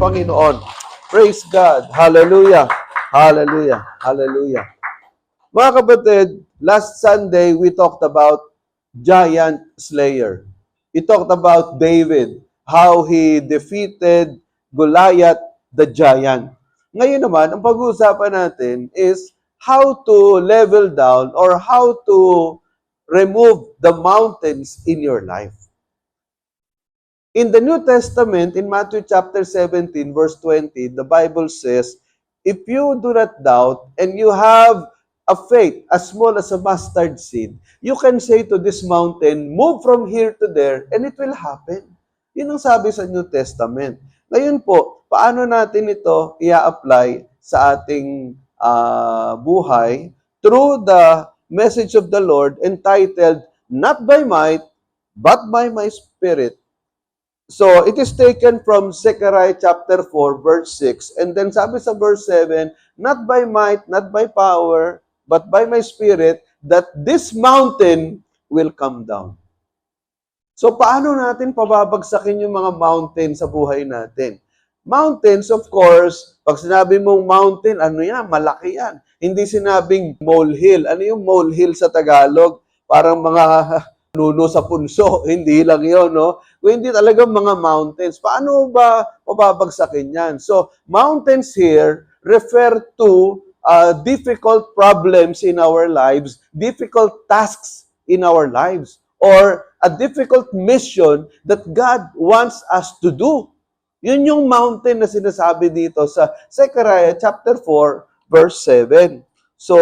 Panginoon. Praise God. Hallelujah. Hallelujah. Hallelujah. Mga kapatid, last Sunday, we talked about giant slayer. We talked about David, how he defeated Goliath, the giant. Ngayon naman, ang pag-uusapan natin is how to level down or how to remove the mountains in your life. In the New Testament, in Matthew chapter 17, verse 20, the Bible says, if you do not doubt and you have a faith as small as a mustard seed, you can say to this mountain, move from here to there, and it will happen. Yun ang sabi sa New Testament. Ngayon po, paano natin ito i-apply sa ating buhay through the message of the Lord entitled, Not by might, but by my Spirit. So, it is taken from Zechariah chapter 4, verse 6. And then sabi sa verse 7, not by might, not by power, but by my Spirit, that this mountain will come down. So, paano natin pababagsakin yung mga mountain sa buhay natin? Mountains, of course, pag sinabi mong mountain, ano yan? Malaki yan. Hindi sinabing molehill. Ano yung molehill sa Tagalog? Parang mga nuno sa punso. Hindi lang yun, no? Kung hindi talaga mga mountains, paano ba mababagsakin yan? So, mountains here refer to difficult problems in our lives, difficult tasks in our lives, or a difficult mission that God wants us to do. Yun yung mountain na sinasabi dito sa Zechariah chapter 4, verse 7. So,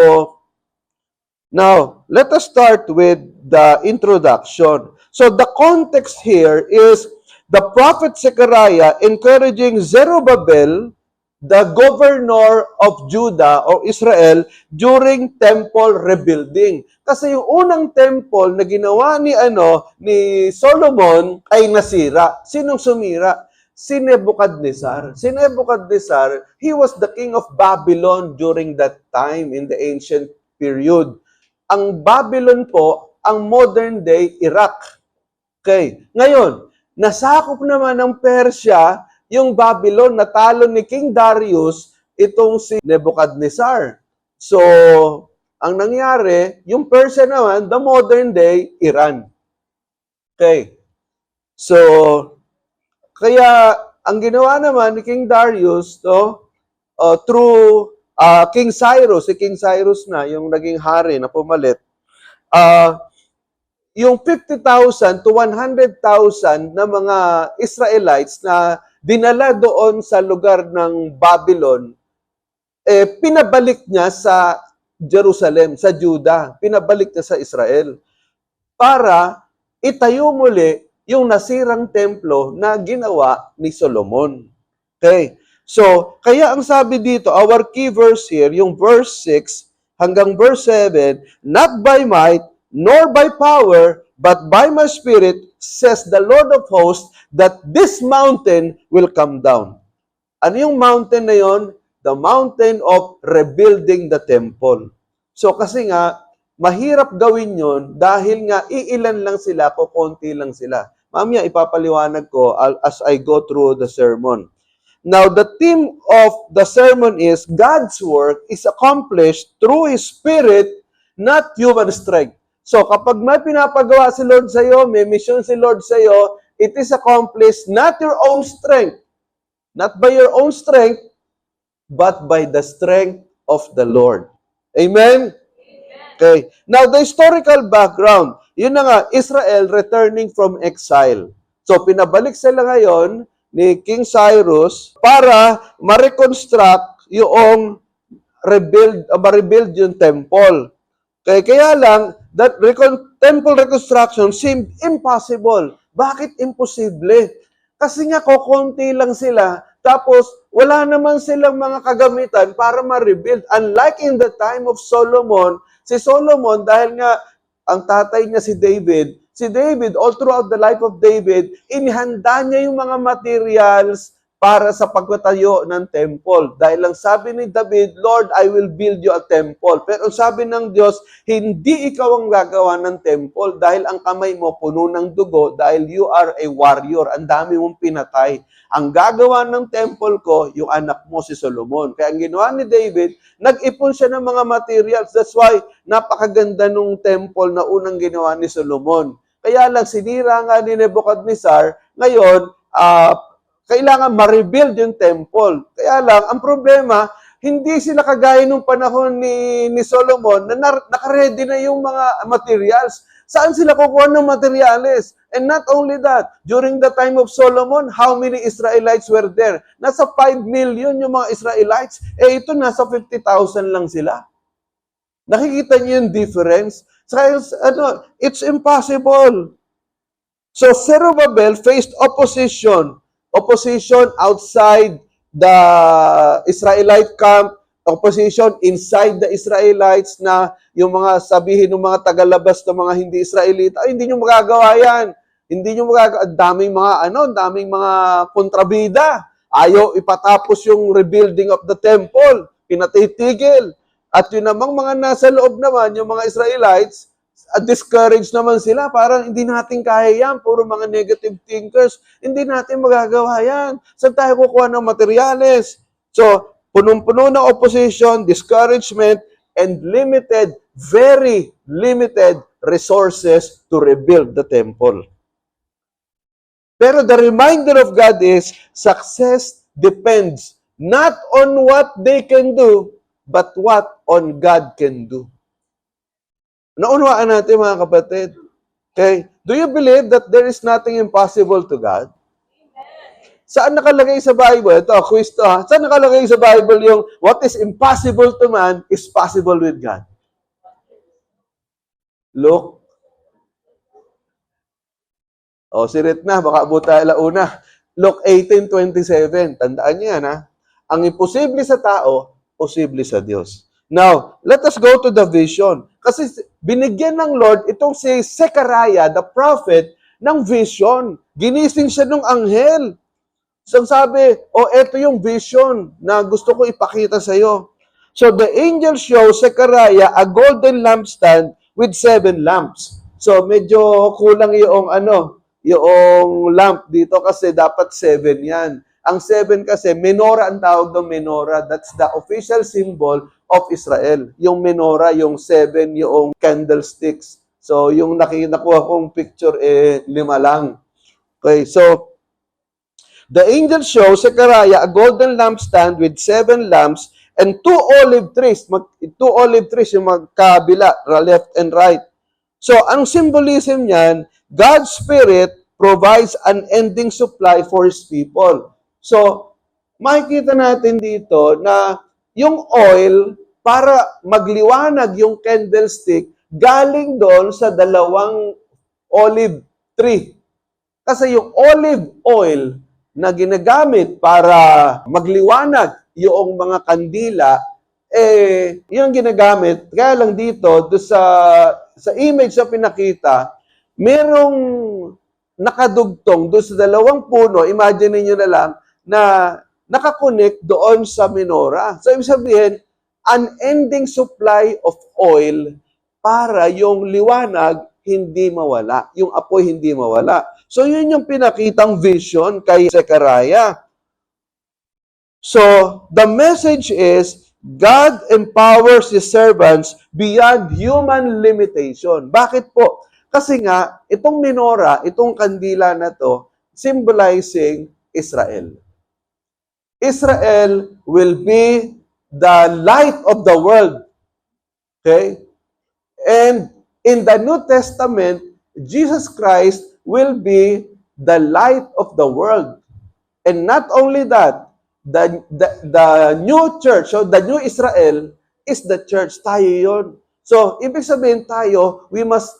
now, let us start with the introduction. So, the context here is the prophet Zechariah encouraging Zerubbabel, the governor of Judah or Israel, during temple rebuilding. Kasi yung unang temple na ginawa ni Solomon ay nasira. Sinong sumira? Si Nebuchadnezzar. Si Nebuchadnezzar, he was the king of Babylon during that time in the ancient period. Ang Babylon po, ang modern day Iraq. Okay. Ngayon, nasakop naman ng Persia yung Babylon, natalo ni King Darius itong si Nebuchadnezzar. So, ang nangyari, yung Persia naman, the modern day Iran. Okay. So, kaya ang ginawa naman ni King Darius, through King Cyrus, si King Cyrus na, yung naging hari na pumalit, yung 50,000 to 100,000 na mga Israelites na dinala doon sa lugar ng Babylon, pinabalik niya sa Jerusalem, sa Judah, pinabalik niya sa Israel, para itayo muli yung nasirang templo na ginawa ni Solomon. Okay. So, kaya ang sabi dito, our key verse here, yung verse 6 hanggang verse 7, not by might, nor by power, but by my Spirit, says the Lord of hosts, that this mountain will come down. Ano yung mountain na yon? The mountain of rebuilding the temple. So, kasi nga, mahirap gawin yon dahil nga iilan lang sila, kukunti lang sila. Mamaya, ipapaliwanag ko as I go through the sermon. Now, the theme of the sermon is God's work is accomplished through His Spirit, not human strength. So, kapag may pinapagawa si Lord sa iyo, may mission si Lord sa iyo, it is accomplished not your own strength, not by your own strength, but by the strength of the Lord. Amen? Okay. Now, the historical background, yun na nga, Israel returning from exile. So, pinabalik sila ngayon ni King Cyrus para ma-reconstruct yung ma-rebuild yung temple. Kaya lang, that temple reconstruction seemed impossible. Bakit imposible? Kasi nga, kukunti lang sila, tapos wala naman silang mga kagamitan para ma-rebuild. Unlike in the time of Solomon, si Solomon, dahil nga ang tatay niya si David, all throughout the life of David, inihanda niya yung mga materials para sa pagtatayo ng temple. Dahil lang sabi ni David, Lord, I will build you a temple. Pero sabi ng Diyos, hindi ikaw ang gagawa ng temple dahil ang kamay mo puno ng dugo dahil you are a warrior. Ang dami mong pinatay. Ang gagawa ng temple ko, yung anak mo si Solomon. Kaya ang ginawa ni David, nag-ipon siya ng mga materials. That's why napakaganda nung temple na unang ginawa ni Solomon. Kaya lang sinira nga ni Nebuchadnezzar, ngayon, kailangan ma-rebuild yung temple. Kaya lang, ang problema, hindi sila kagaya nung panahon ni Solomon na naka-ready na yung mga materials. Saan sila kukuha ng materials? And not only that, during the time of Solomon, how many Israelites were there? Nasa 5 million yung mga Israelites. Ito nasa 50,000 lang sila. Nakikita niyo yung difference? So, it's impossible. So, Zerubbabel faced opposition outside the Israelite camp, opposition inside the Israelites na yung mga sabihin ng mga tagalabas ng mga hindi Israelita, ay, hindi nyo magagawa yan. Hindi nyo magagawa. Daming mga kontrabida. Ayaw ipatapos yung rebuilding of the temple. Pinatitigil. At yun namang mga nasa loob naman, yung mga Israelites, discouraged naman sila, parang hindi natin kaya yan, puro mga negative thinkers, hindi natin magagawa yan. Saan tayo kukuha ng materyales? So, punong-puno ng opposition, discouragement, and very limited resources to rebuild the temple. Pero the reminder of God is, success depends not on what they can do, but what on God can do. Naunawaan natin mga kapatid. Okay? Do you believe that there is nothing impossible to God? Saan nakalagay sa Bible? Ito, quiz to ha. Saan nakalagay sa Bible yung what is impossible to man is possible with God? Look. Si Ritna, baka buta ilauna. Luke 18:27. Tandaan niyo yan ha. Ang imposible sa tao, posible sa Diyos. Now, let us go to the vision. Kasi binigyan ng Lord itong si Zechariah, the prophet, ng vision. Ginising siya ng anghel. So sabi, eto yung vision na gusto ko ipakita sa iyo. So the angel shows Zechariah a golden lampstand with 7 lamps. So medyo kulang yung lamp dito kasi dapat 7 yan. Ang 7 kasi, menorah ang tawag ng menorah. That's the official symbol of Israel. Yung menorah, yung 7, yung candlesticks. So, yung nakuha kong picture, 5 lang. Okay, so, the angel shows Zechariah a golden lampstand with 7 lamps and 2 olive trees. 2 olive trees yung magkabila, left and right. So, ang symbolism niyan, God's Spirit provides unending supply for His people. So, makikita natin dito na yung oil, para magliwanag yung candlestick, galing doon sa 2 olive tree. Kasi yung olive oil na ginagamit para magliwanag yung mga kandila, yung ginagamit, kaya lang dito, sa image na pinakita, merong nakadugtong doon sa 2 puno, imagine niyo na lang, na nakakonect doon sa menorah. So, ibig sabihin, unending supply of oil para yung liwanag hindi mawala, yung apoy hindi mawala. So, yun yung pinakitang vision kay Zechariah. So, the message is, God empowers His servants beyond human limitation. Bakit po? Kasi nga, itong menorah, itong kandila na to, symbolizing Israel. Israel will be the light of the world. Okay? And in the New Testament, Jesus Christ will be the light of the world. And not only that, the new church, so the new Israel is the church. Tayo yun. So, ibig sabihin tayo, we must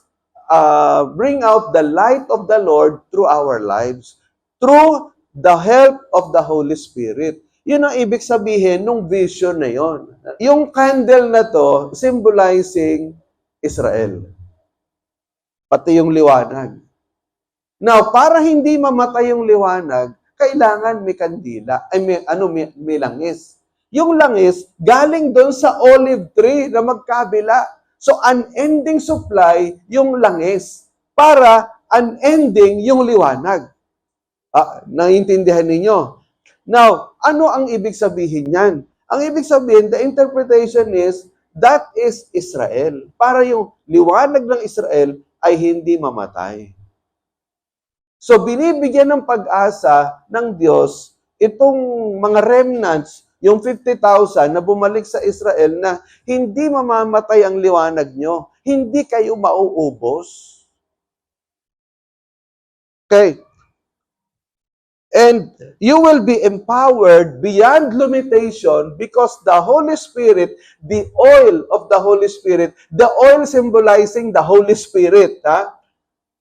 bring out the light of the Lord through our lives. Through the help of the Holy Spirit. Yun ang ibig sabihin nung vision na yon. Yung candle na to, symbolizing Israel. Pati yung liwanag. Now, para hindi mamatay yung liwanag, kailangan may kandila, ay may langis. Yung langis, galing doon sa olive tree na magkabila. So, unending supply yung langis para unending yung liwanag. Naiintindihan ninyo? Now, ano ang ibig sabihin yan? Ang ibig sabihin, the interpretation is, that is Israel. Para yung liwanag ng Israel ay hindi mamatay. So, binibigyan ng pag-asa ng Diyos itong mga remnants, yung 50,000 na bumalik sa Israel na hindi mamamatay ang liwanag nyo. Hindi kayo mauubos. Okay. And you will be empowered beyond limitation because the Holy Spirit, the oil of the Holy Spirit, the oil symbolizing the Holy Spirit,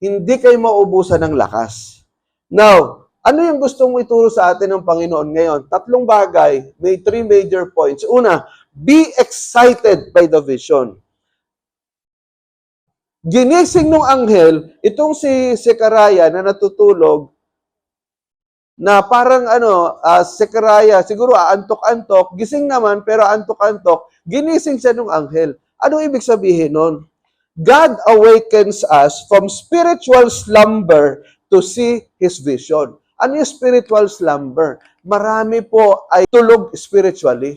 hindi kayo mauubusan ng lakas. Now, ano yung gustong ituro sa atin ng Panginoon ngayon? 3 bagay, may 3 major points. Una, be excited by the vision. Ginising ng anghel, itong si Zechariah na natutulog, na parang Zechariah, siguro antok-antok, gising naman pero antok-antok, ginising siya ng anghel. Anong ibig sabihin nun? God awakens us from spiritual slumber to see His vision. Ano yung spiritual slumber? Marami po ay tulog spiritually.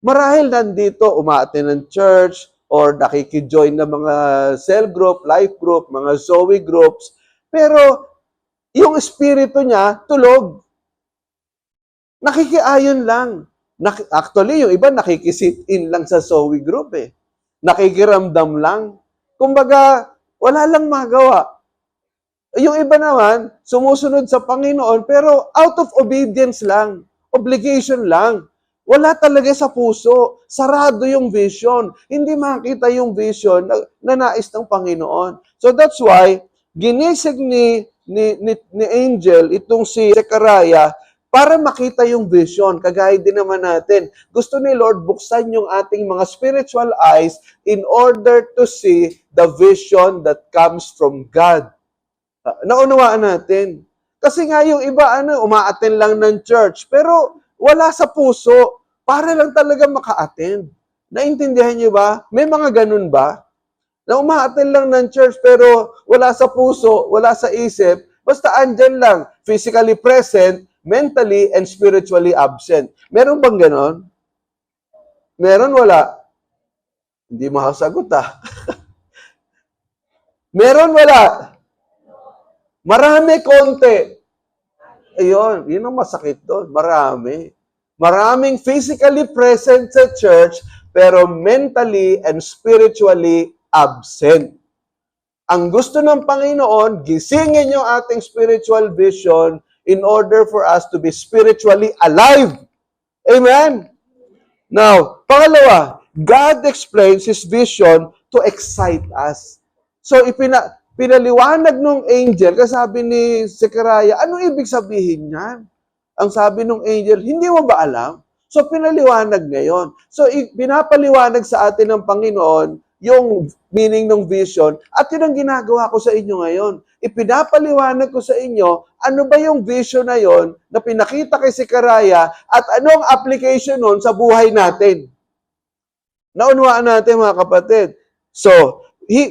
Marahil nandito, umaattend ng church, or nakikijoin ng mga cell group, life group, mga Zoe groups, pero yung espiritu niya, tulog. Nakikiayon lang. Actually, yung iba nakikisit-in lang sa Zoe group eh. Nakikiramdam lang. Kumbaga, wala lang magawa. Yung iba naman, sumusunod sa Panginoon, pero out of obedience lang. Obligation lang. Wala talaga sa puso. Sarado yung vision. Hindi makita yung vision na nais ng Panginoon. So that's why, ginisig ni Angel, itong si Zechariah, para makita yung vision. Kagaya din naman natin. Gusto ni Lord buksan yung ating mga spiritual eyes in order to see the vision that comes from God. Naunawaan natin. Kasi nga yung iba, umaattend lang ng church, pero wala sa puso, para lang talaga maka-attend. Naintindihan niyo ba? May mga ganun ba? Na umaattend lang ng church, pero wala sa puso, wala sa isip, basta andyan lang, physically present, mentally and spiritually absent. Meron bang ganon? Meron, wala? Hindi makasagot Meron, wala? Marami, konti. Ayun, yun ang masakit doon. Marami. Maraming physically present sa church, pero mentally and spiritually absent. Ang gusto ng Panginoon, gisingin yung ating spiritual vision in order for us to be spiritually alive. Amen? Now, pangalawa, God explains His vision to excite us. So, pinaliwanag ng angel, kasabi ni Zechariah, anong ibig sabihin niyan? Ang sabi ng angel, hindi mo ba alam? So, pinaliwanag ngayon. So, pinapaliwanag sa atin ng Panginoon yung meaning ng vision at yun ang ginagawa ko sa inyo ngayon. Ipinapaliwanag ko sa inyo, ano ba yung vision na yon na pinakita kay Zechariah at anong application nun sa buhay natin. Naunawaan natin mga kapatid. So,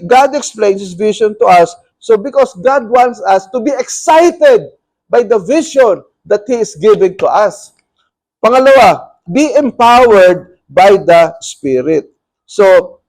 God explains His vision to us. So, because God wants us to be excited by the vision that He is giving to us. Pangalawa, be empowered by the Spirit. So,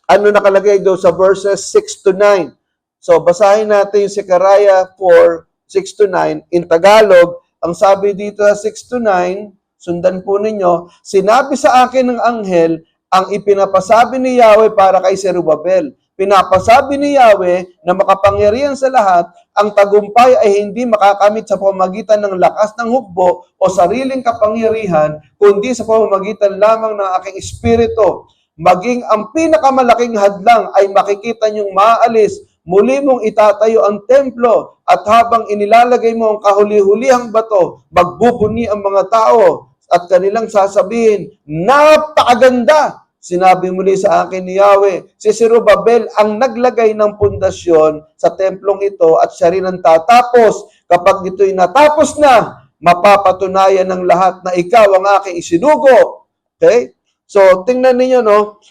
ano nakalagay doon sa verses 6 to 9? So, basahin natin yung Zechariah 4, 6 to 9. In Tagalog, ang sabi dito sa 6 to 9, sundan po ninyo, sinabi sa akin ng anghel, ang ipinapasabi ni Yahweh para kay Zerubbabel. Pinapasabi ni Yahweh na makapangyarihan sa lahat, ang tagumpay ay hindi makakamit sa pamamagitan ng lakas ng hukbo o sariling kapangyarihan, kundi sa pamamagitan lamang ng aking espiritu. Maging ang pinakamalaking hadlang ay makikita niyong maalis, muli mong itatayo ang templo, at habang inilalagay mo ang kahuli-hulihang bato, magbubuni ang mga tao, at kanilang sasabihin, napakaganda! Sinabi muli sa akin ni Yahweh, si Zerubbabel ang naglagay ng pundasyon sa templong ito at siya rin ang tatapos. Kapag ito'y natapos na, mapapatunayan ng lahat na ikaw ang aking isinugo. Okay? So, tingnan ninyo, no?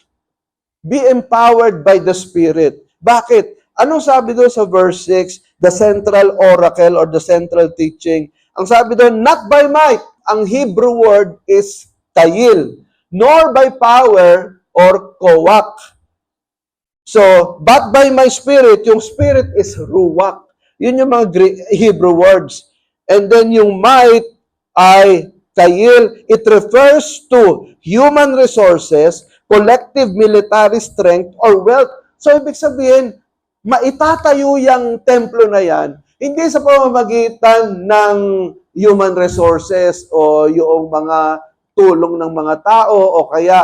Be empowered by the Spirit. Bakit? Anong sabi doon sa verse 6? The central oracle or the central teaching. Ang sabi doon, not by might. Ang Hebrew word is kayil. Nor by power or kowak. So, but by my spirit, yung spirit is ruwak. Yun yung mga Hebrew words. And then yung might ay kayil. It refers to human resources, collective military strength, or wealth. So, ibig sabihin, maitatayo yung templo na yan, hindi sa pamamagitan ng human resources o yung mga tulong ng mga tao o kaya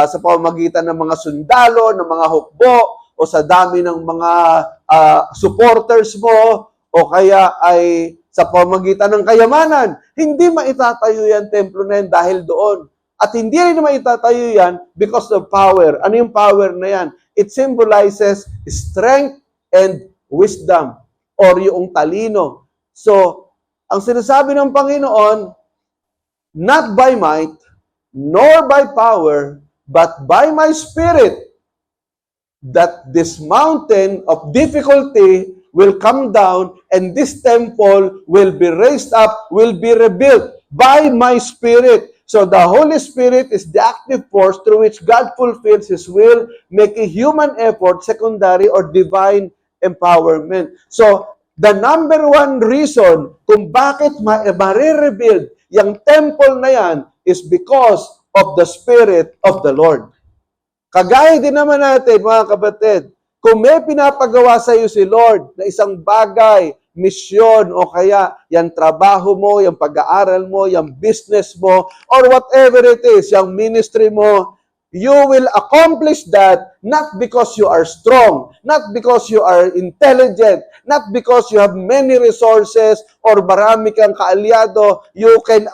sa pamamagitan ng mga sundalo, ng mga hukbo o sa dami ng mga supporters mo o kaya ay sa pamamagitan ng kayamanan. Hindi maitatayo yan templo na yan dahil doon. At hindi rin maitatayo yan because of power. Ano yung power na yan? It symbolizes strength and wisdom or yung talino. So, ang sinasabi ng Panginoon, not by might, nor by power, but by my spirit, that this mountain of difficulty will come down and this temple will be raised up, will be rebuilt by my spirit. So the Holy Spirit is the active force through which God fulfills His will, making human effort secondary or divine empowerment. So, the number one reason kung bakit ma-rebuild yung temple na yan is because of the Spirit of the Lord. Kagaya din naman natin, mga kapatid, kung may pinapagawa sa iyo si Lord na isang bagay, misyon, o kaya yung trabaho mo, yung pag-aaral mo, yung business mo, or whatever it is, yung ministry mo, you will accomplish that not because you are strong, not because you are intelligent, not because you have many resources or marami kang kaalyado. You can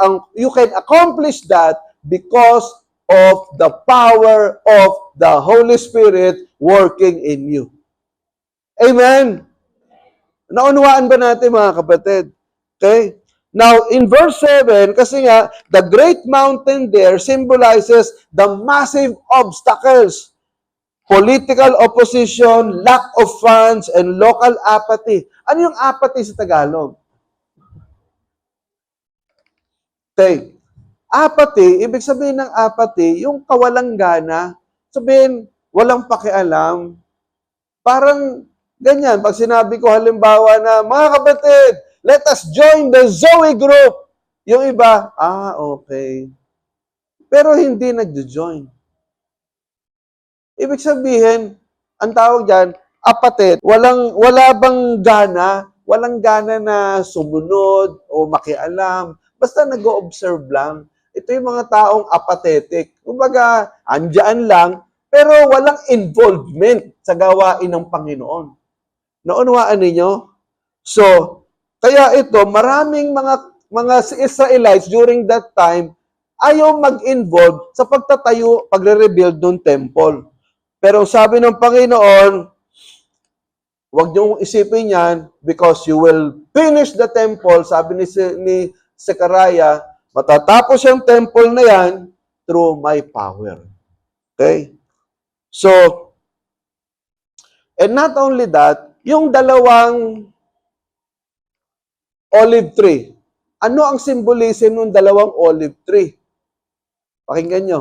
accomplish that because of the power of the Holy Spirit working in you. Amen? Naunawaan ba natin, mga kapatid? Okay? Now, in verse 7, kasi nga, the great mountain there symbolizes the massive obstacles, political opposition, lack of funds, and local apathy. Ano yung apathy sa Tagalog? Okay. Apathy, ibig sabihin ng apathy, yung kawalang gana, sabihin, walang pakialam, parang ganyan. Pag sinabi ko halimbawa na, mga kapatid, let us join the Zoe group. Yung iba, okay. Pero hindi nagjo-join. Ibig sabihin, ang tawag dyan, apatit. Wala bang gana? Walang gana na sumunod o makialam. Basta nag-o-observe lang. Ito yung mga taong apathetic. Kumbaga, andyan lang, pero walang involvement sa gawain ng Panginoon. Naunawaan ninyo? So, kaya ito, maraming mga Israelites during that time, ayaw mag-involve sa pagtatayo, pagre-rebuild ng temple. Pero sabi ng Panginoon, huwag niyong isipin yan because you will finish the temple, sabi ni Zechariah, matatapos yung temple na yan through my power. Okay? So, and not only that, yung dalawang olive tree. Ano ang symbolism ng dalawang olive tree? Pakinggan nyo.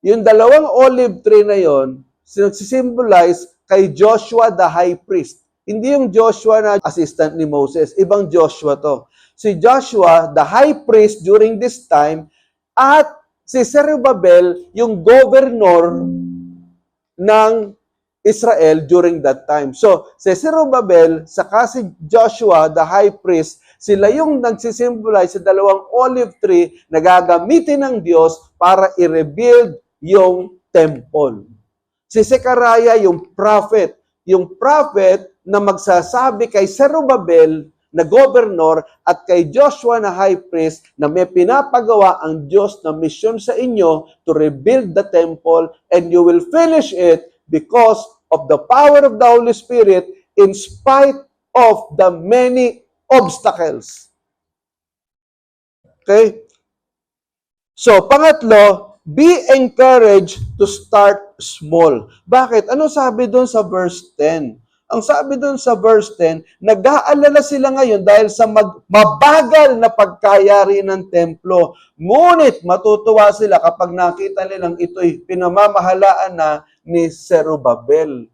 Yung dalawang olive tree na yon, sinasimbolize kay Joshua the high priest. Hindi yung Joshua na assistant ni Moses. Ibang Joshua to. Si Joshua, the high priest during this time, at si Zerubbabel, yung governor ng Israel during that time. So, si Zerubbabel, saka si Joshua, the high priest, sila yung nagsisimbolize sa dalawang olive tree na gagamitin ng Diyos para i-rebuild yung temple. Si Zechariah, yung prophet na magsasabi kay Zerubbabel na governor at kay Joshua na high priest na may pinapagawa ang Diyos na misyon sa inyo to rebuild the temple and you will finish it because of the power of the Holy Spirit in spite of the many obstacles. Okay? So, pangatlo, be encouraged to start small. Bakit? Ano sabi doon sa verse 10? Ang sabi doon sa verse 10, nag-aalala sila ngayon dahil sa mabagal na pagkayari ng templo. Ngunit matutuwa sila kapag nakita nilang ito'y pinamamahalaan na ni Zerubbabel.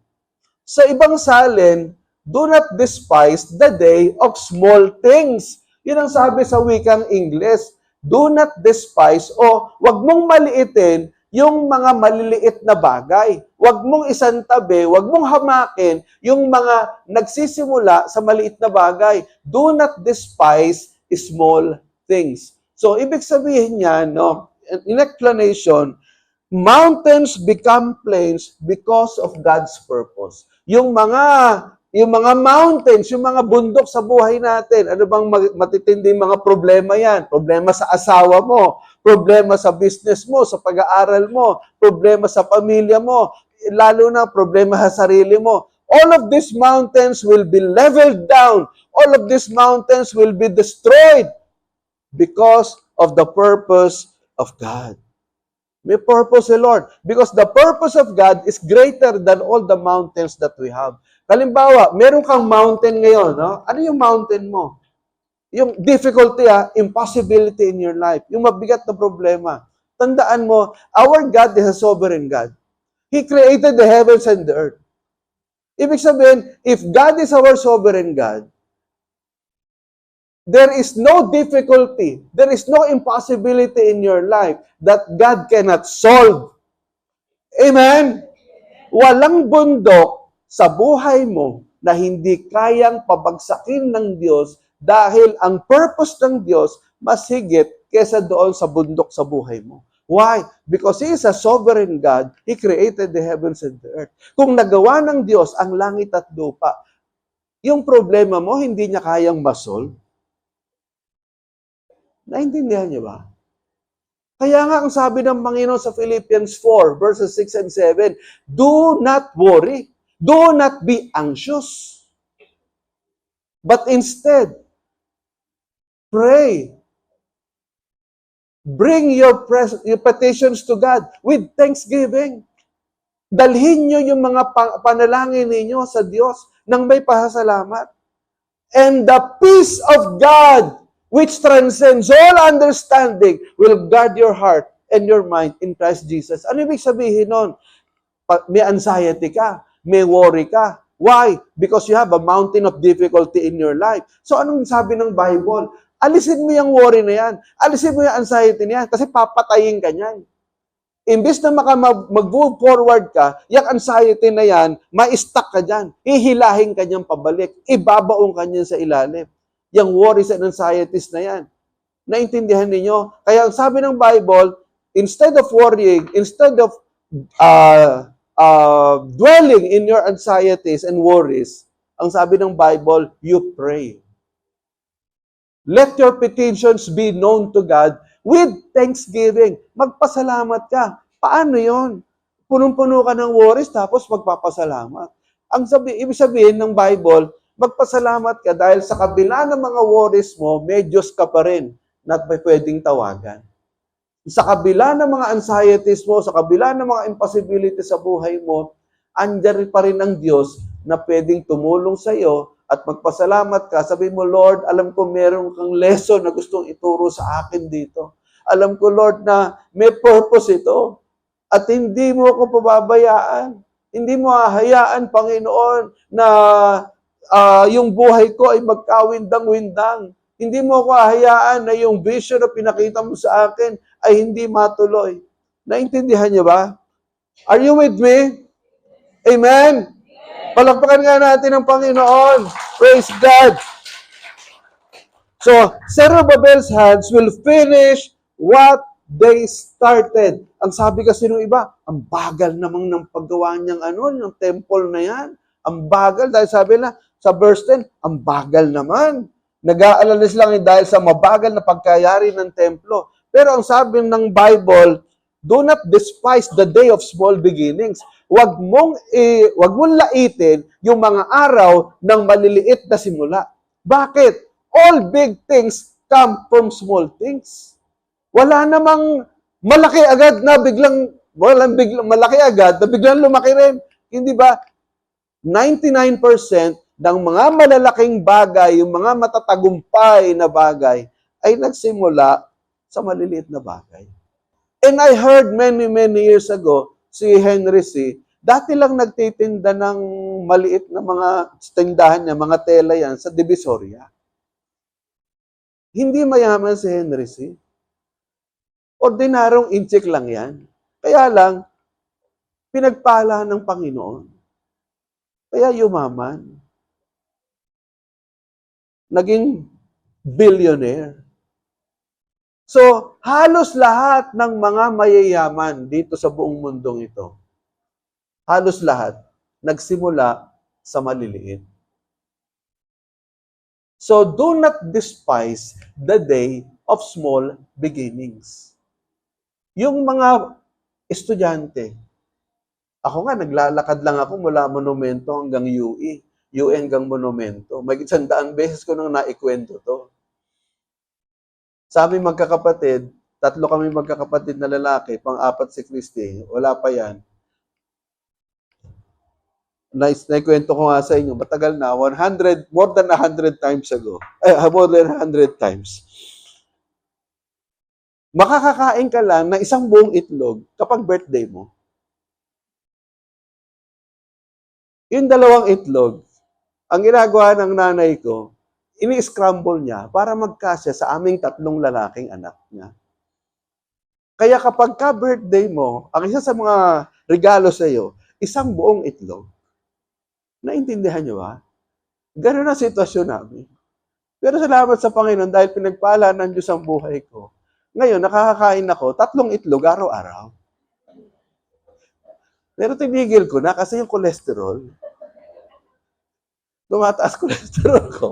Sa ibang salin, do not despise the day of small things. Yun ang sabi sa wikang English. Do not despise o wag mong maliitin yung mga maliliit na bagay. Wag mong isantabi, wag mong hamakin yung mga nagsisimula sa maliit na bagay. Do not despise small things. So, ibig sabihin niya, no, in explanation, mountains become plains because of God's purpose. Yung mga mountains, yung mga bundok sa buhay natin, ano bang matitinding mga problema yan? Problema sa asawa mo, problema sa business mo, sa pag-aaral mo, problema sa pamilya mo, lalo na problema sa sarili mo. All of these mountains will be leveled down. All of these mountains will be destroyed because of the purpose of God. May purpose si Lord. Because the purpose of God is greater than all the mountains that we have. Halimbawa, meron kang mountain ngayon, no? Ano yung mountain mo? Yung difficulty, impossibility in your life. Yung mabigat na problema. Tandaan mo, our God is a sovereign God. He created the heavens and the earth. Ibig sabihin, if God is our sovereign God, there is no difficulty, there is no impossibility in your life that God cannot solve. Amen? Walang bundok sa buhay mo na hindi kayang pabagsakin ng Diyos dahil ang purpose ng Diyos mas higit kesa doon sa bundok sa buhay mo. Why? Because He is a sovereign God. He created the heavens and the earth. Kung nagawa ng Diyos ang langit at lupa, yung problema mo hindi niya kayang masolve. Naintindihan niyo ba? Kaya nga ang sabi ng Panginoon sa Philippians 4, verses 6 and 7, do not worry. Do not be anxious. But instead, pray. Bring your petitions to God with thanksgiving. Dalhin nyo yung mga panalangin ninyo sa Diyos nang may pasasalamat. And the peace of God, which transcends all understanding, will guard your heart and your mind in Christ Jesus. Ano ibig sabihin nun? May anxiety ka, may worry ka. Why? Because you have a mountain of difficulty in your life. So anong sabi ng Bible? Alisin mo yung worry na yan. Alisin mo yung anxiety na yan kasi papatayin ka niyan. Imbis na mag-move forward ka, yung anxiety na yan, ma-stuck ka dyan. Hihilahin ka niyan pabalik. Ibabaong ka niyan sa ilalim. Yung worries and anxieties na yan. Naintindihan niyo? Kaya ang sabi ng Bible, instead of worrying, instead of dwelling in your anxieties and worries, ang sabi ng Bible, you pray. Let your petitions be known to God with thanksgiving. Magpasalamat ka. Paano yon? Punong-puno ka ng worries tapos magpapasalamat. Ibig sabihin ng Bible, magpasalamat ka dahil sa kabila ng mga worries mo, may Diyos ka pa rin na pwedeng tawagan. Sa kabila ng mga anxieties mo, sa kabila ng mga impossibilities sa buhay mo, andyan pa rin ang Diyos na pwedeng tumulong sa iyo at magpasalamat ka. Sabi mo, Lord, alam ko meron kang lesson na gustong ituro sa akin dito. Alam ko, Lord, na may purpose ito at hindi mo ako pababayaan. Hindi mo hahayaan, Panginoon, na yung buhay ko ay magkawindang-windang. Hindi mo ako hahayaan na yung vision na pinakita mo sa akin ay hindi matuloy. Naintindihan niyo ba? Are you with me? Amen? Palakpakan nga natin ang Panginoon. Praise God. So, Zerubbabel's hands will finish what they started. Ang sabi kasi ng iba, ang bagal namang ng paggawa niyang ng temple na yan. Ang bagal, dahil sabi na, sa verse 10, ang bagal naman. Nag-aalala sila dahil sa mabagal na pagkayari ng templo. Pero ang sabi ng Bible, do not despise the day of small beginnings. Wag mong laitin yung mga araw ng maliliit na simula. Bakit? all big things come from small things. Wala namang malaki agad na biglang, malaki agad na biglang lumaki rin. Hindi ba? 99% ng mga malalaking bagay, yung mga matatagumpay na bagay, ay nagsimula sa maliliit na bagay. And I heard many years ago, si Henry C., dati lang nagtitinda ng maliit na mga tindahan niya, mga tela yan, sa Divisoria. Hindi mayaman si Henry C. Ordinarong inchik lang yan. Kaya lang, pinagpala ng Panginoon. Kaya yumaman. Naging billionaire. So, halos lahat ng mga mayayaman dito sa buong mundong ito, halos lahat, nagsimula sa maliliit. So, do not despise the day of small beginnings. Yung mga estudyante, ako nga, naglalakad lang ako mula Monumento hanggang UE, UE hanggang Monumento. May 100 beses ko nang naikwento to. Sa aming magkakapatid, 3 kami magkakapatid na lalaki, pang-4 si Christy, wala pa yan. Naikwento ko nga sa inyo, matagal na, more than 100 times ago. More than 100 times. Makakakain ka lang ng isang buong itlog kapag birthday mo. Yung 2 itlog, ang ginagawa ng nanay ko, ini-scramble niya para magkasya sa aming 3 lalaking anak niya. Kaya kapag ka-birthday mo, ang isa sa mga regalo sa iyo, isang buong itlog. Naintindihan niyo ba? Ganun ang sitwasyon namin. Pero salamat sa Panginoon dahil pinagpala ng Diyos ang buhay ko. Ngayon, nakakakain ako 3 itlog araw-araw. Pero tinigil ko na kasi yung cholesterol. Tumataas cholesterol ko.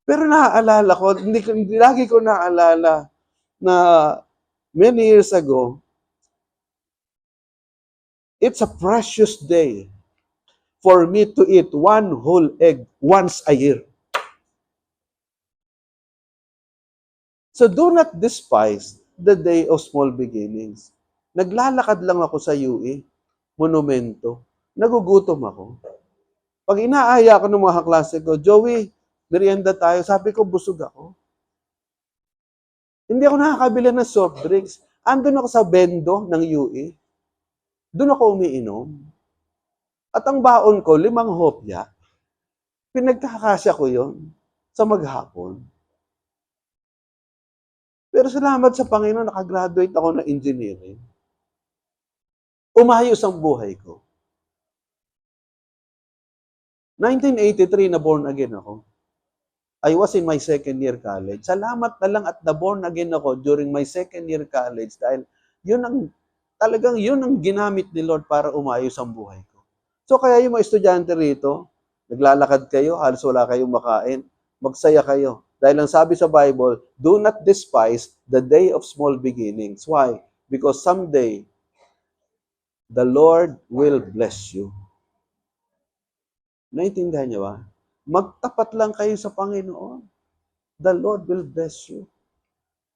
Pero naaalala ko, hindi lagi ko naaalala na many years ago, it's a precious day for me to eat 1 whole egg once a year. So do not despise the day of small beginnings. Naglalakad lang ako sa UE, Monumento, nagugutom ako. Pag inaaya ko ng mga klase ko, Joey, merienda tayo, sabi ko, busog ako. Hindi ako nakakabila ng soft drinks. Andun ako sa bendo ng UE. Doon ako umiinom. At ang baon ko, 5 hopya. Pinagkakasya ko yon sa maghapon. Pero salamat sa Panginoon, nakagraduate ako ng engineering. Umayos ang buhay ko. 1983 na born again ako. I was in my second year college. Salamat na lang at na born again ako during my second year college dahil yun ang ginamit ni Lord para umayos ang buhay ko. So kaya yung mga estudyante rito, naglalakad kayo, halos wala kayong makain, magsaya kayo. Dahil ang sabi sa Bible, do not despise the day of small beginnings. Why? Because someday, the Lord will bless you. Naintindihan niyo ba? Magtapat lang kayo sa Panginoon. The Lord will bless you.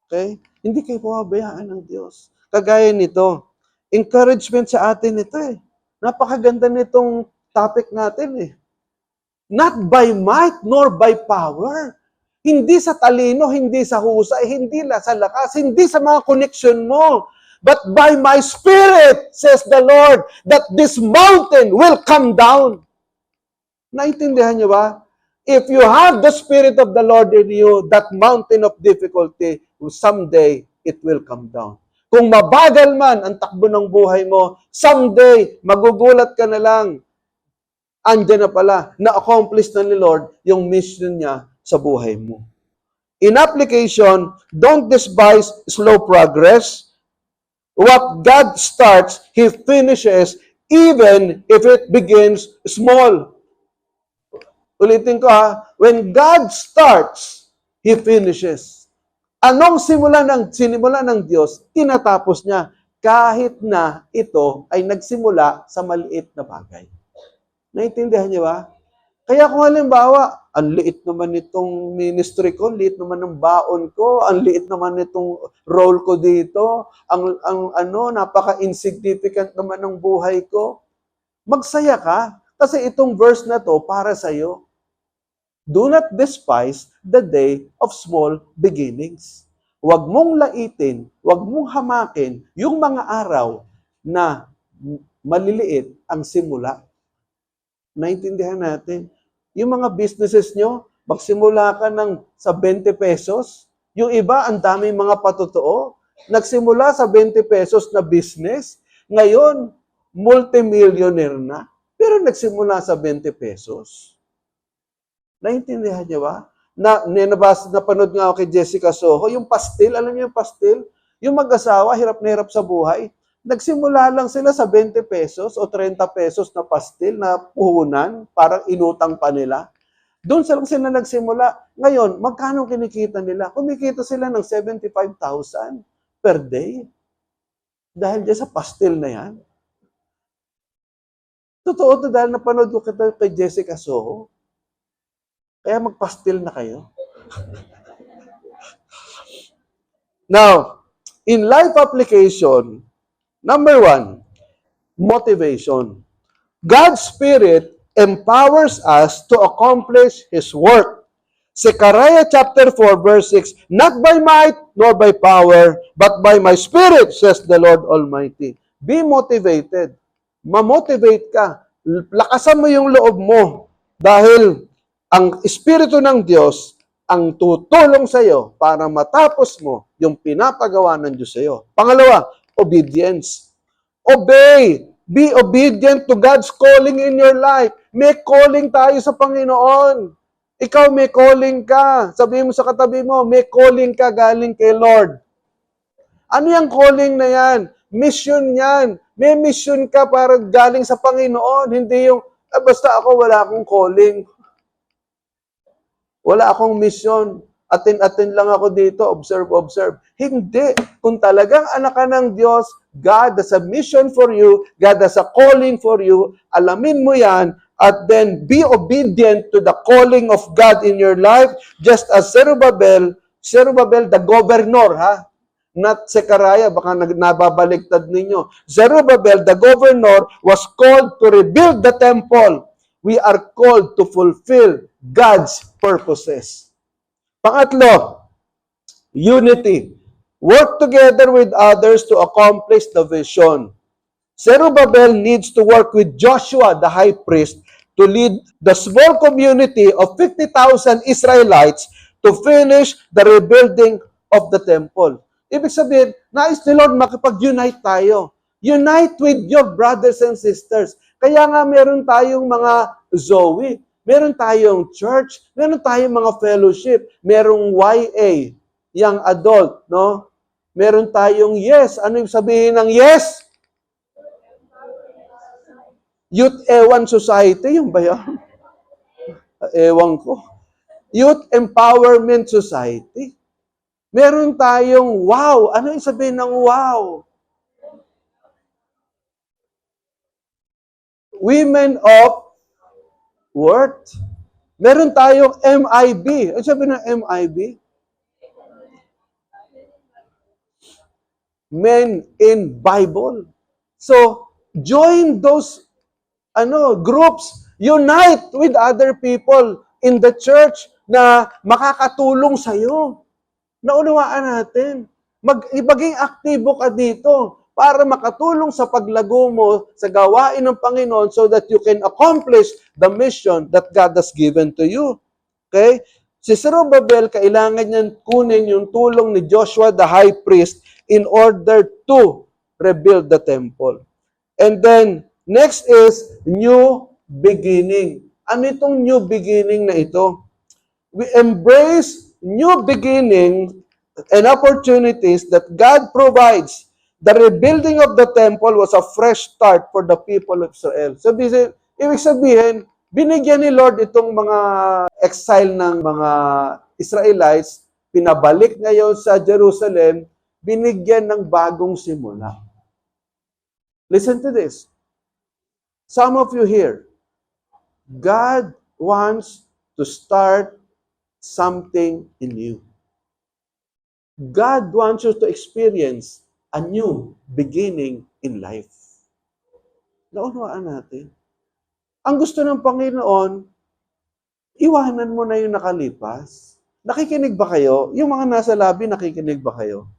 Okay? Hindi kayo pababayaan ng Diyos. Kagaya nito, encouragement sa atin ito eh. Napakaganda nitong topic natin eh. Not by might nor by power. Hindi sa talino, hindi sa husay, hindi sa lakas, hindi sa mga connection mo. But by my Spirit, says the Lord, that this mountain will come down. Naintindihan niyo ba? If you have the Spirit of the Lord in you, that mountain of difficulty, someday, it will come down. Kung mabagal man ang takbo ng buhay mo, someday, magugulat ka na lang. Andiyan na pala, na-accomplish na ni Lord yung mission niya sa buhay mo. In application, don't despise slow progress. What God starts, He finishes, even if it begins small. Ulitin ko ha, when God starts, He finishes. Anong sinimula ng Diyos, tinatapos niya, kahit na ito ay nagsimula sa maliit na bagay. Naintindihan niyo ba? Kaya kung halimbawa, ang liit naman nitong ministry ko, ang liit naman ng baon ko, ang liit naman nitong role ko dito, napaka-insignificant naman ng buhay ko, magsaya ka. Kasi itong verse na to para sa'yo. Do not despise the day of small beginnings. Huwag mong laitin, huwag mong hamakin yung mga araw na maliliit ang simula. Naintindihan natin. Yung mga businesses nyo, magsimula ka sa 20 pesos. Yung iba, ang daming mga patotoo. Nagsimula sa 20 pesos na business. Ngayon, multimillionaire na. Pero nagsimula sa 20 pesos. Naintindihan niyo ba? Napanood nga ako kay Jessica Soho, yung pastil, alam niyo yung pastil? Yung mag-asawa, hirap na hirap sa buhay. Nagsimula lang sila sa 20 pesos o 30 pesos na pastil na puhunan, parang inutang pa nila. Doon sila nagsimula. Ngayon, magkano kinikita nila? Kumikita sila ng 75,000 per day. Dahil dyan sa pastil na yan. Totoo to dahil napanood ko kay Jessica Soho. Kaya magpastil na kayo. Now, in life application, number 1, motivation. God's Spirit empowers us to accomplish His work. Zechariah chapter 4 verse 6, not by might nor by power, but by my Spirit, says the Lord Almighty. Be motivated. Ma-motivate ka. Lakasan mo yung loob mo. Dahil ang Espiritu ng Diyos ang tutulong sa iyo para matapos mo yung pinapagawa ng Diyos sa iyo. Pangalawa, obedience. Obey. Be obedient to God's calling in your life. May calling tayo sa Panginoon. Ikaw may calling ka. Sabihin mo sa katabi mo, may calling ka galing kay Lord. Ano yung calling na yan? Mission yan. May mission ka para galing sa Panginoon. Hindi yung, basta ako wala akong calling. Wala akong mission. Atin lang ako dito. Observe. Hindi. Kung talagang anak ka ng Diyos, God has a mission for you. God has a calling for you. Alamin mo yan. At then be obedient to the calling of God in your life. Just as Zerubbabel, the governor, ha? Not Zechariah, baka nababaliktad ninyo. Zerubbabel, the governor, was called to rebuild the temple. We are called to fulfill God's purposes. Pangatlo, unity. Work together with others to accomplish the vision. Zerubbabel needs to work with Joshua, the high priest, to lead the small community of 50,000 Israelites to finish the rebuilding of the temple. Ibig sabihin, nais ni Lord makipag-unite tayo. Unite with your brothers and sisters. Kaya nga meron tayong mga Zoe, meron tayong church, meron tayong mga fellowship, merong YA, young adult, no? Meron tayong yes. Ano yung sabihin ng yes? Youth Ewan Society, yung ba yan? Ewan ko. Youth Empowerment Society. Meron tayong wow. Ano yung sabihin ng wow? Women of Worth. Meron tayong MIB. Ano sabihin ng MIB? Men in Bible. So, join those groups. Unite with other people in the church na makakatulong sa'yo. Naunawaan natin. Maging aktibo ka dito para makatulong sa paglago mo sa gawain ng Panginoon so that you can accomplish the mission that God has given to you. Okay? Si Zerubbabel, kailangan niyang kunin yung tulong ni Joshua the high priest in order to rebuild the temple. And then, next is new beginning. Ano itong new beginning na ito? We embrace new beginning and opportunities that God provides. The rebuilding of the temple was a fresh start for the people of Israel. So, ibig sabihin, binigyan ni Lord itong mga exile ng mga Israelites, pinabalik ngayon sa Jerusalem, binigyan ng bagong simula. Listen to this. Some of you here, God wants to start something in you. God wants you to experience a new beginning in life. Naunawaan natin. Ang gusto ng Panginoon, iwanan mo na yung nakalipas. Nakikinig ba kayo? Yung mga nasa labi, nakikinig ba kayo?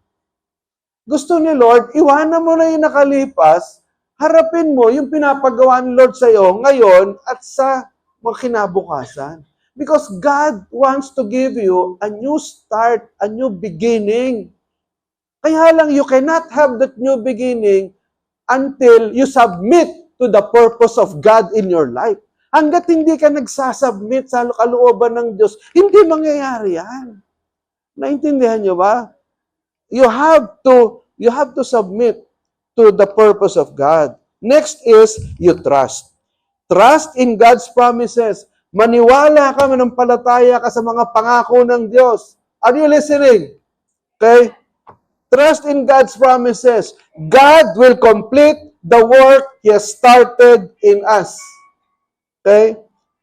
Gusto ni Lord, iwanan mo na yung nakalipas, harapin mo yung pinapagawa ni Lord sa iyo ngayon at sa mga kinabukasan. Because God wants to give you a new start, a new beginning. Kaya lang, you cannot have that new beginning until you submit to the purpose of God in your life. Hanggat hindi ka nagsasubmit sa kalooban ng Diyos, hindi mangyayari yan. Naintindihan nyo ba? You have to submit to the purpose of God. Next is you trust. Trust in God's promises. Maniwala ka, manampalataya ka sa mga pangako ng Diyos. Are you listening? Okay? Trust in God's promises. God will complete the work He has started in us. Okay?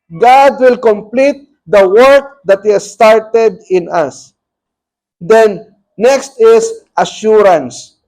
God will complete the work that He has started in us. Then, next is assurance.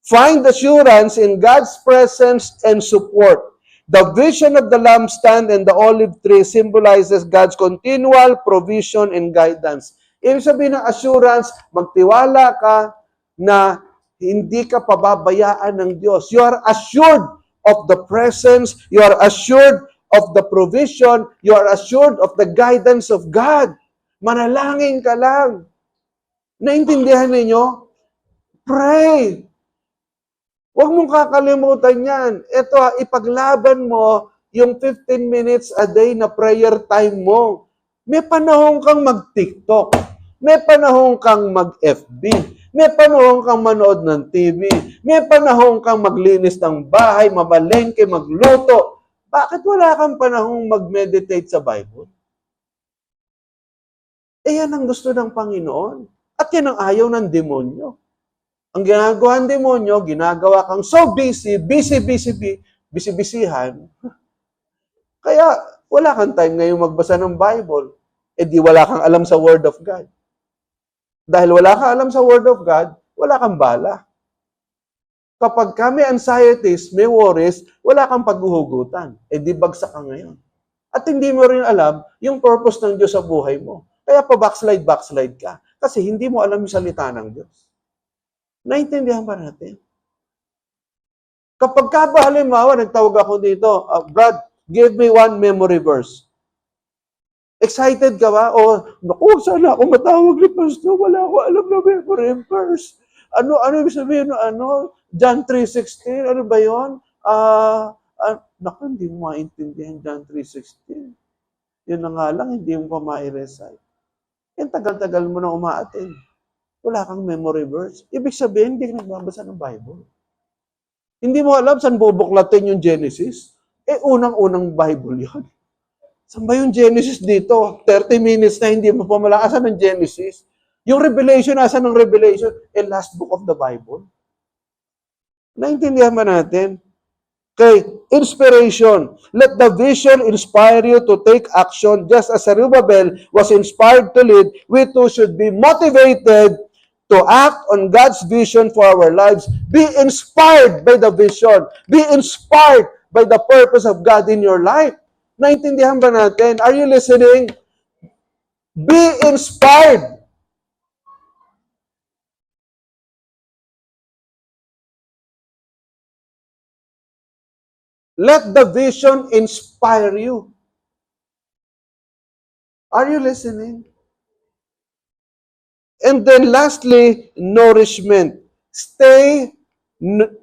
Find assurance in God's presence and support. The vision of the lampstand and the olive tree symbolizes God's continual provision and guidance. Ibig sabihin ng assurance, magtiwala ka na hindi ka pababayaan ng Diyos. You are assured of the presence, you are assured of the provision, you are assured of the guidance of God. Manalangin ka lang. Naintindihan ninyo? Pray. Huwag mong kakalimutan yan. Ito, ipaglaban mo yung 15 minutes a day na prayer time mo. May panahon kang mag-TikTok. May panahon kang mag-FB. May panahon kang manood ng TV. May panahon kang maglinis ng bahay, mamalengke, magluto. Bakit wala kang panahong mag-meditate sa Bible? Eh, yan ang gusto ng Panginoon. At yan ang ayaw ng demonyo. Ang ginagawa ng demonyo, ginagawa kang so busy-busyhan. Kaya wala kang time ngayon magbasa ng Bible. Eh di wala kang alam sa Word of God. Dahil wala kang alam sa Word of God, wala kang bala. Kapag may anxieties, may worries, wala kang paghuhugutan. Eh di bagsak ka ngayon. At hindi mo rin alam yung purpose ng Diyos sa buhay mo. Kaya pa backslide ka. Kasi hindi mo alam yung salita ng Diyos. Naintindihan ba natin? Kapag halimbawa, nagtawag ako dito, Brad, give me one memory verse. Excited ka ba? O, naku, sana ako matawag ni Pastor, wala ako alam na memory verse. Ano ibig sabihin? John 3:16, ano ba yun? Naku, hindi mo maintindihan John 3:16. Yun na nga lang, hindi mo pa ma-recite. Yan, tagal-tagal mo na umaatin. Wala kang memory verse. Ibig sabihin, hindi ka nagbabasa ng Bible. Hindi mo alam saan bubuklatin yung Genesis. Eh, unang-unang Bible yun. Saan ba yung Genesis dito? 30 minutes na hindi mo pa malakasan ng Genesis. Yung Revelation, nasa ng Revelation? Eh, last book of the Bible. Naintindihan ba natin? Okay, inspiration. Let the vision inspire you to take action just as Zerubbabel was inspired to lead. We too should be motivated to act on God's vision for our lives. Be inspired by the vision. Be inspired by the purpose of God in your life. Naintindihan ba natin? Are you listening? Be inspired. Let the vision inspire you. Are you listening? And then lastly, nourishment. Stay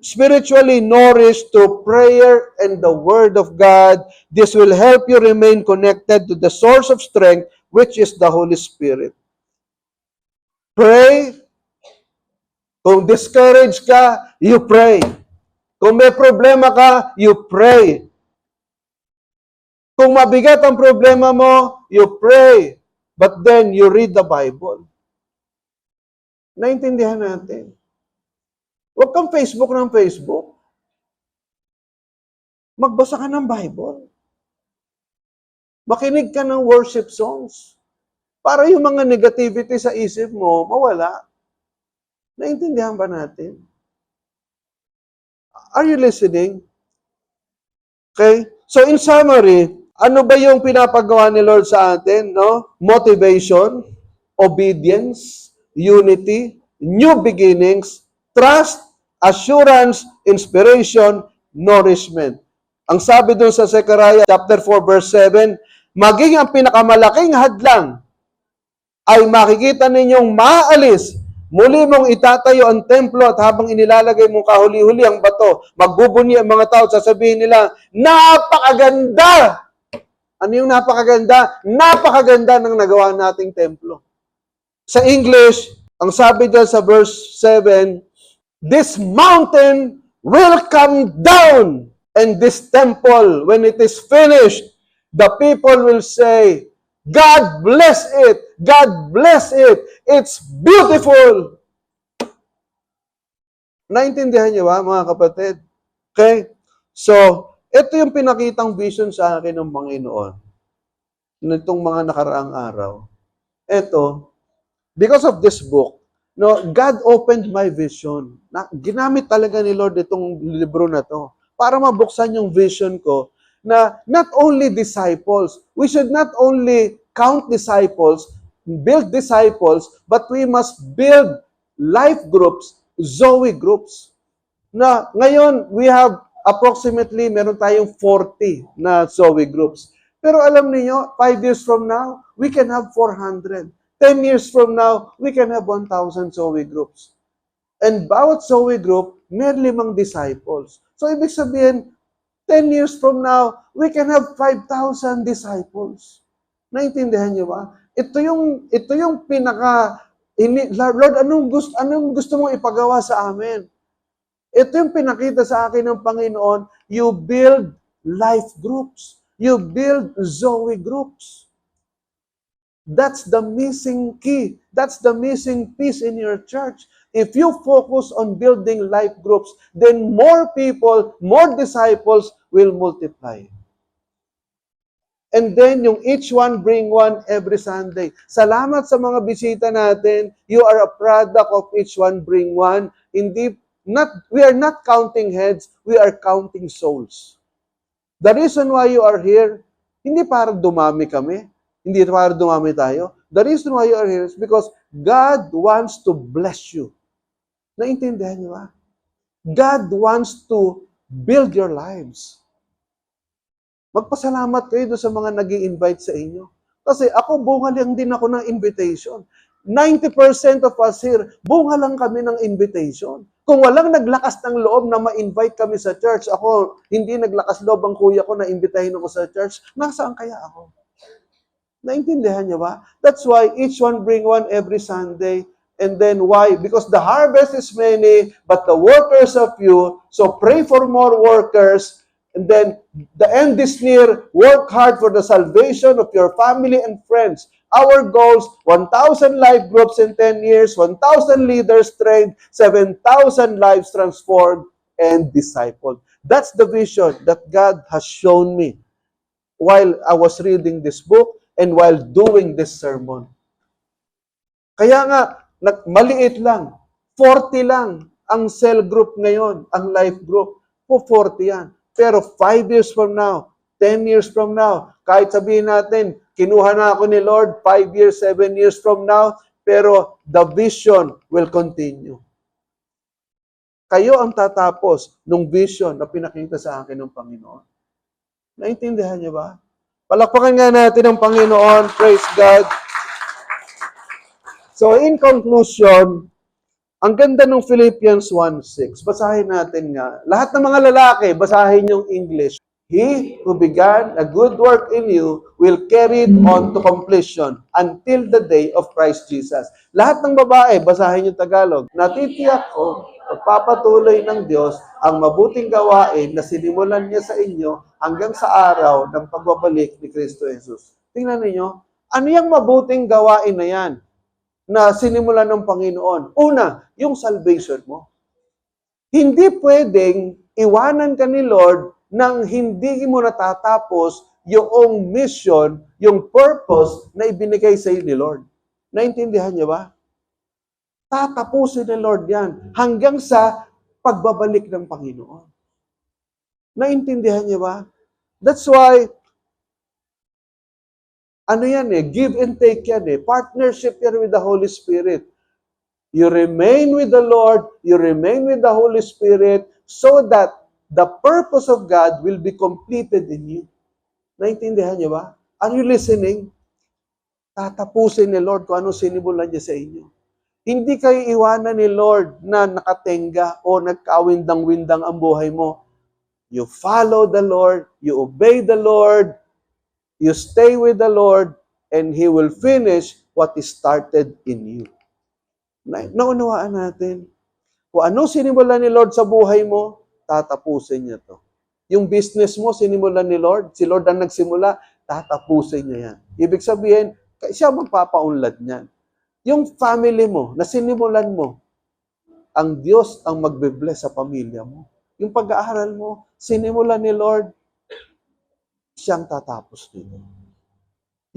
spiritually nourished through prayer and the Word of God. This will help you remain connected to the source of strength, which is the Holy Spirit. Pray. Kung discouraged ka, you pray. Kung may problema ka, you pray. Kung mabigat ang problema mo, you pray. But then, you read the Bible. Naintindihan natin. Huwag kang Facebook ng Facebook. Magbasa ka ng Bible. Makinig ka ng worship songs. Para yung mga negativity sa isip mo, mawala. Naintindihan ba natin? Are you listening? Okay? So in summary, ano ba yung pinapagawa ni Lord sa atin? No? Motivation, obedience, unity, new beginnings, trust, assurance, inspiration, nourishment. Ang sabi doon sa Zechariah chapter 4 verse 7, maging ang pinakamalaking hadlang ay makikita ninyong maalis. Muli mong itatayo ang templo at habang inilalagay mong kahuli-huli ang bato, magbubunyi ang mga tao at sasabihin nila, napakaganda! Ano yung napakaganda? Napakaganda ng nagawa nating templo. Sa English, ang sabi dyan sa verse 7, this mountain will come down, and this temple, when it is finished, the people will say, God bless it! God bless it! It's beautiful! Naintindihan niyo ba, mga kapatid? Okay? So, ito yung pinakitang vision sa akin ng Panginoon nitong mga nakaraang araw. Ito, because of this book, no, God opened my vision. Ginamit talaga ni Lord itong libro na to para mabuksan yung vision ko na not only disciples, we should not only count disciples, build disciples, but we must build life groups, Zoe groups. Na ngayon, we have approximately, meron tayong 40 na Zoe groups. Pero alam niyo, 5 years from now, we can have 400. 10 years from now, we can have 1,000 Zoe groups. And bawat Zoe group, may 5 disciples. So, ibig sabihin, 10 years from now, we can have 5,000 disciples. Naintindihan niyo ba? Ito yung pinaka, Lord, anong gusto mong ipagawa sa amin? Ito yung pinakita sa akin ng Panginoon, you build life groups. You build Zoe groups. That's the missing key. That's the missing piece in your church. If you focus on building life groups, then more people, more disciples will multiply. And then, yung each one bring one every Sunday. Salamat sa mga bisita natin. You are a product of each one bring one. We are not counting heads, we are counting souls. The reason why you are here, hindi para dumami kami, hindi para dumami tayo. The reason why you are here is because God wants to bless you. Naintindihan niyo ba? God wants to build your lives. Magpasalamat kayo doon sa mga nag-i-invite sa inyo. Kasi ako, bunga lang din ako ng invitation. 90% of us here, bunga lang kami ng invitation. Kung walang naglakas ng loob na ma-invite kami sa church, ako, hindi naglakas loob ang kuya ko na imbitahin ako sa church, nasaan kaya ako? Naintindihan niyo ba? That's why each one bring one every Sunday. And then why? Because the harvest is many, but the workers of few. So pray for more workers. And then the end is near. Work hard for the salvation of your family and friends. Our goals, 1,000 life groups in 10 years, 1,000 leaders trained, 7,000 lives transformed and discipled. That's the vision that God has shown me while I was reading this book and while doing this sermon. Kaya nga, maliit lang, 40 lang ang cell group ngayon, ang life group. 40 yan. Pero 5 years from now, 10 years from now, kahit sabihin natin, kinuha na ako ni Lord 5 years, 7 years from now, pero the vision will continue. Kayo ang tatapos ng vision na pinakita sa akin ng Panginoon. Naintindihan niyo ba? Palakpakan nga natin ang Panginoon. Praise God. So in conclusion, ang ganda ng Philippians 1:6. Basahin natin nga. Lahat ng mga lalaki, basahin yung English. He who began a good work in you will carry it on to completion until the day of Christ Jesus. Lahat ng babae, basahin yung Tagalog. Natitiyak ko, magpapatuloy ng Diyos ang mabuting gawain na sinimulan niya sa inyo hanggang sa araw ng pagbabalik ni Kristo Jesus. Tingnan niyo, ano yung mabuting gawain na yan na sinimulan ng Panginoon? Una, yung salvation mo. Hindi pwedeng iwanan ka ni Lord nang hindi mo natatapos yung mission, yung purpose na ibinigay sa iyo ni Lord. Naintindihan niyo ba? Tatapusin ni Lord yan hanggang sa pagbabalik ng Panginoon. Naintindihan niyo ba? That's why, give and take yan Partnership yan with the Holy Spirit. You remain with the Lord, you remain with the Holy Spirit, so that the purpose of God will be completed in you. Naintindihan niyo ba? Are you listening? Tatapusin ni Lord kung ano sinimulan niya sa inyo. Hindi kayo iwanan ni Lord na nakatenga o nagkawindang-windang ang buhay mo. You follow the Lord, you obey the Lord, you stay with the Lord, and He will finish what is started in you. Naunawaan natin. Kung ano sinimulan ni Lord sa buhay mo, tatapusin niya to. Yung business mo, sinimulan ni Lord, si Lord ang nagsimula, tatapusin niya yan. Ibig sabihin, siya magpapaunlad niyan. Yung family mo, na sinimulan mo, ang Diyos ang magbe-bless sa pamilya mo. Yung pag-aaral mo, sinimulan ni Lord, siyang tatapos nito.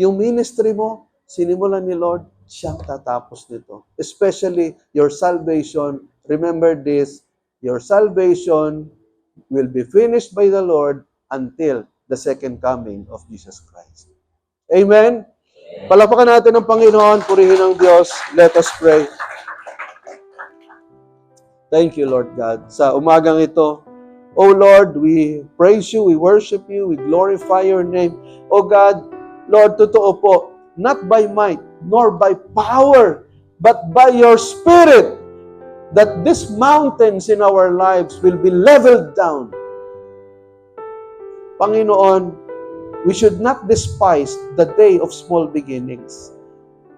Yung ministry mo, sinimulan ni Lord, siyang tatapos nito. Especially your salvation. Remember this, your salvation will be finished by the Lord until the second coming of Jesus Christ. Amen? Palakpakan natin ang Panginoon, purihin ang Diyos. Let us pray. Thank you, Lord God. Sa umagang ito, O Lord, we praise you, we worship you, we glorify your name. O God, Lord, totoo po, not by might, nor by power, but by your Spirit, that these mountains in our lives will be leveled down. Panginoon, we should not despise the day of small beginnings.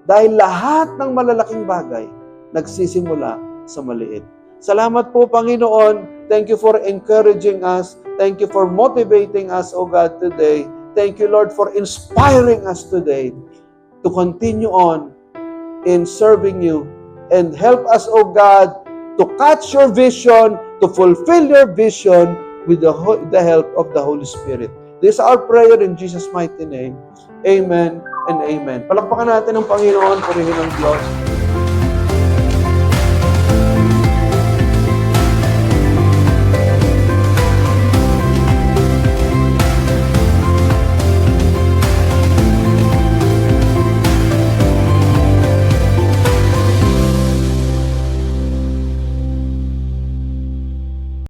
Dahil lahat ng malalaking bagay, nagsisimula sa maliit. Salamat po, Panginoon. Thank you for encouraging us. Thank you for motivating us, O God, today. Thank you, Lord, for inspiring us today to continue on in serving you. And help us, O God, to catch your vision, to fulfill your vision with the help of the Holy Spirit. This is our prayer in Jesus' mighty name. Amen and amen. Palakpakan natin ang Panginoon, purihin ang Diyos.